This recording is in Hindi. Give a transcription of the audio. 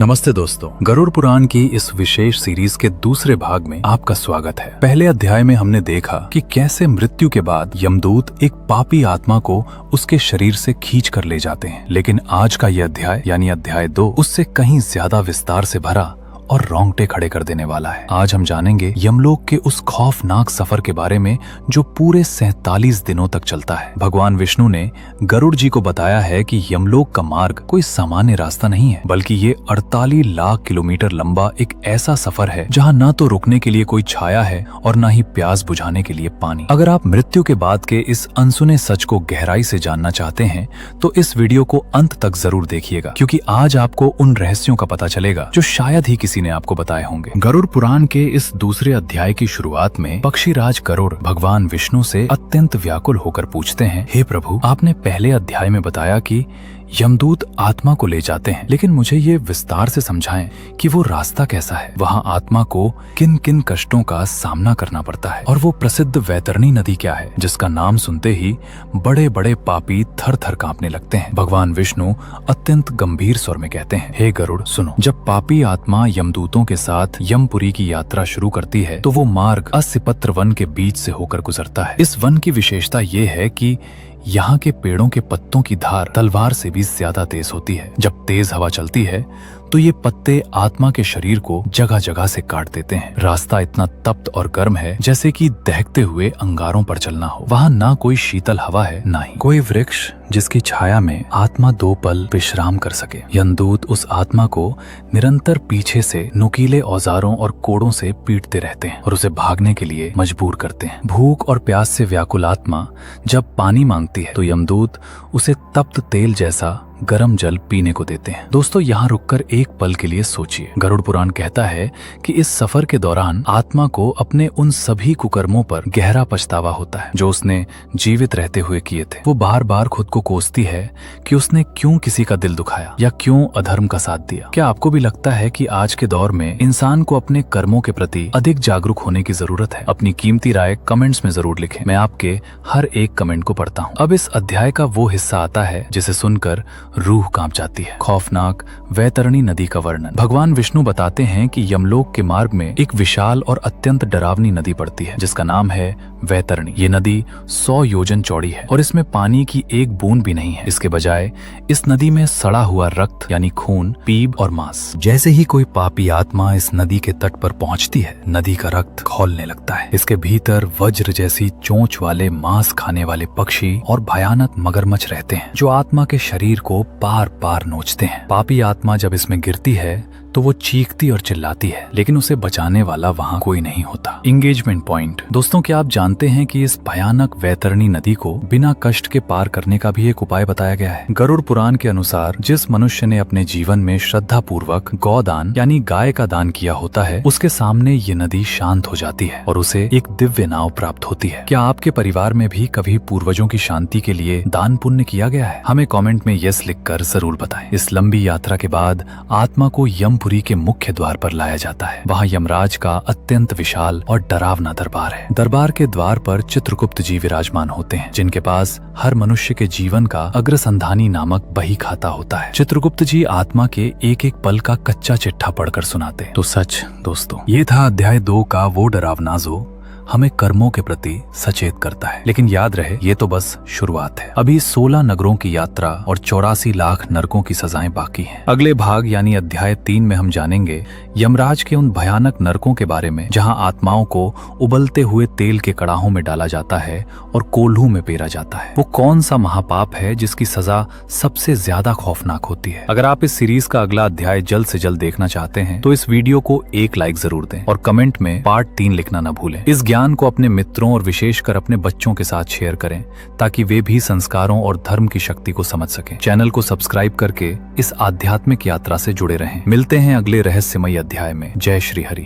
नमस्ते दोस्तों, गरुड़ पुराण की इस विशेष सीरीज के दूसरे भाग में आपका स्वागत है। पहले अध्याय में हमने देखा कि कैसे मृत्यु के बाद यमदूत एक पापी आत्मा को उसके शरीर से खींच कर ले जाते हैं, लेकिन आज का यह अध्याय यानी अध्याय 2 उससे कहीं ज्यादा विस्तार से भरा और रोंगटे खड़े कर देने वाला है। आज हम जानेंगे यमलोक के उस खौफनाक सफर के बारे में जो पूरे 47 दिनों तक चलता है। भगवान विष्णु ने गरुड़ जी को बताया है कि यमलोक का मार्ग कोई सामान्य रास्ता नहीं है, बल्कि ये 48 लाख किलोमीटर लंबा एक ऐसा सफर है जहाँ न तो रुकने के लिए कोई छाया है और न ही प्यास बुझाने के लिए पानी। अगर आप मृत्यु के बाद के इस अनसुने सच को गहराई से जानना चाहते हैं तो इस वीडियो को अंत तक जरूर देखिएगा, क्योंकि आज आपको उन रहस्यों का पता चलेगा जो शायद ही किसी ने आपको बताए होंगे। गरुड़ पुराण के इस दूसरे अध्याय की शुरुआत में पक्षीराज गरुड़ भगवान विष्णु से अत्यंत व्याकुल होकर पूछते हैं, हे प्रभु, आपने पहले अध्याय में बताया कि यमदूत आत्मा को ले जाते हैं, लेकिन मुझे ये विस्तार से समझाएं कि वो रास्ता कैसा है, वहाँ आत्मा को किन किन कष्टों का सामना करना पड़ता है, और वो प्रसिद्ध वैतरणी नदी क्या है जिसका नाम सुनते ही बड़े बड़े पापी थर थर कांपने लगते हैं। भगवान विष्णु अत्यंत गंभीर स्वर में कहते हैं, हे गरुड़ सुनो, जब पापी आत्मा यमदूतों के साथ यमपुरी की यात्रा शुरू करती है तो वो मार्ग अस्यपत्र वन के बीच से होकर गुजरता है। इस वन की विशेषता ये है कि यहाँ के पेड़ों के पत्तों की धार तलवार से भी ज्यादा तेज होती है। जब तेज हवा चलती है तो ये पत्ते आत्मा के शरीर को जगह जगह से काट देते हैं। रास्ता इतना तप्त और गर्म है जैसे कि दहकते हुए अंगारों पर चलना हो। वहाँ ना कोई शीतल हवा है, ना ही कोई वृक्ष जिसकी छाया में आत्मा 2 पल विश्राम कर सके। यमदूत उस आत्मा को निरंतर पीछे से नुकीले औजारों और कोड़ों से पीटते रहते हैं और उसे भागने के लिए मजबूर करते हैं। भूख और प्यास से व्याकुल आत्मा जब पानी मांगती है तो यमदूत उसे तप्त तेल जैसा गर्म जल पीने को देते हैं। दोस्तों, यहाँ रुककर एक पल के लिए सोचिए। गरुड़ पुराण कहता है कि इस सफर के दौरान आत्मा को अपने उन सभी कुकर्मों पर गहरा पछतावा होता है जो उसने जीवित रहते हुए किए थे। वो बार बार खुद को कोसती है कि उसने क्यों किसी का दिल दुखाया या क्यों अधर्म का साथ दिया। क्या आपको भी लगता है कि आज के दौर में इंसान को अपने कर्मों के प्रति अधिक जागरूक होने की जरूरत है? अपनी कीमती राय कमेंट्स में जरूर लिखें, मैं आपके हर एक कमेंट को पढ़ता हूँ। अब इस अध्याय का वो हिस्सा आता है जिसे सुनकर रूह कांप जाती है। खौफनाक वैतरणी नदी का वर्णन। भगवान विष्णु बताते हैं कि यमलोक के मार्ग में एक विशाल और अत्यंत डरावनी नदी पड़ती है जिसका नाम है वैतरणी। ये नदी 100 योजन चौड़ी है और इसमें पानी की एक बूंद भी नहीं है। इसके बजाय इस नदी में सड़ा हुआ रक्त यानी खून, पीप और मांस। जैसे ही कोई पापी आत्मा इस नदी के तट पर पहुंचती है, नदी का रक्त खौलने लगता है। इसके भीतर वज्र जैसी चोंच वाले मांस खाने वाले पक्षी और भयानक मगरमच्छ रहते हैं जो आत्मा के शरीर को पार पार नोचते हैं। पापी आत्मा जब इसमें गिरती है तो वो चीखती और चिल्लाती है, लेकिन उसे बचाने वाला वहाँ कोई नहीं होता। Engagement point. दोस्तों, क्या आप जानते हैं कि इस भयानक वैतरणी नदी को बिना कष्ट के पार करने का भी एक उपाय बताया गया है? गरुड़ पुराण के अनुसार जिस मनुष्य ने अपने जीवन में श्रद्धा पूर्वक गौदान यानी गाय का दान किया होता है, उसके सामने ये नदी शांत हो जाती है और उसे एक दिव्य नाव प्राप्त होती है। क्या आपके परिवार में भी कभी पूर्वजों की शांति के लिए दान पुण्य किया गया है? हमें कॉमेंट में यस लिखकर जरूर बताएं। इस लंबी यात्रा के बाद आत्मा को यमपुरी के मुख्य द्वार पर लाया जाता है। वहाँ यमराज का अत्यंत विशाल और डरावना दरबार है। दरबार के द्वार पर चित्रगुप्त जी विराजमान होते हैं, जिनके पास हर मनुष्य के जीवन का अग्रसंधानी नामक बही खाता होता है। चित्रगुप्त जी आत्मा के एक एक पल का कच्चा चिट्ठा पढ़कर सुनाते। तो सच दोस्तों, ये था अध्याय 2 का वो डरावना जो हमें कर्मों के प्रति सचेत करता है। लेकिन याद रहे, ये तो बस शुरुआत है। अभी 16 नगरों की यात्रा और 84 लाख नरकों की सजाएं बाकी हैं। अगले भाग यानी अध्याय 3 में हम जानेंगे यमराज के उन भयानक नरकों के बारे में जहां आत्माओं को उबलते हुए तेल के कड़ाहों में डाला जाता है और कोल्हू में पेरा जाता है। वो कौन सा महापाप है जिसकी सजा सबसे ज्यादा खौफनाक होती है? अगर आप इस सीरीज का अगला अध्याय जल्द से जल्द देखना चाहते हैं तो इस वीडियो को एक लाइक जरूर दें और कमेंट में पार्ट 3 लिखना न भूलें। इस ज्ञान को अपने मित्रों और विशेषकर अपने बच्चों के साथ शेयर करें ताकि वे भी संस्कारों और धर्म की शक्ति को समझ सकें। चैनल को सब्सक्राइब करके इस आध्यात्मिक यात्रा से जुड़े रहें। मिलते हैं अगले रहस्यमयी अध्याय में। जय श्री हरि।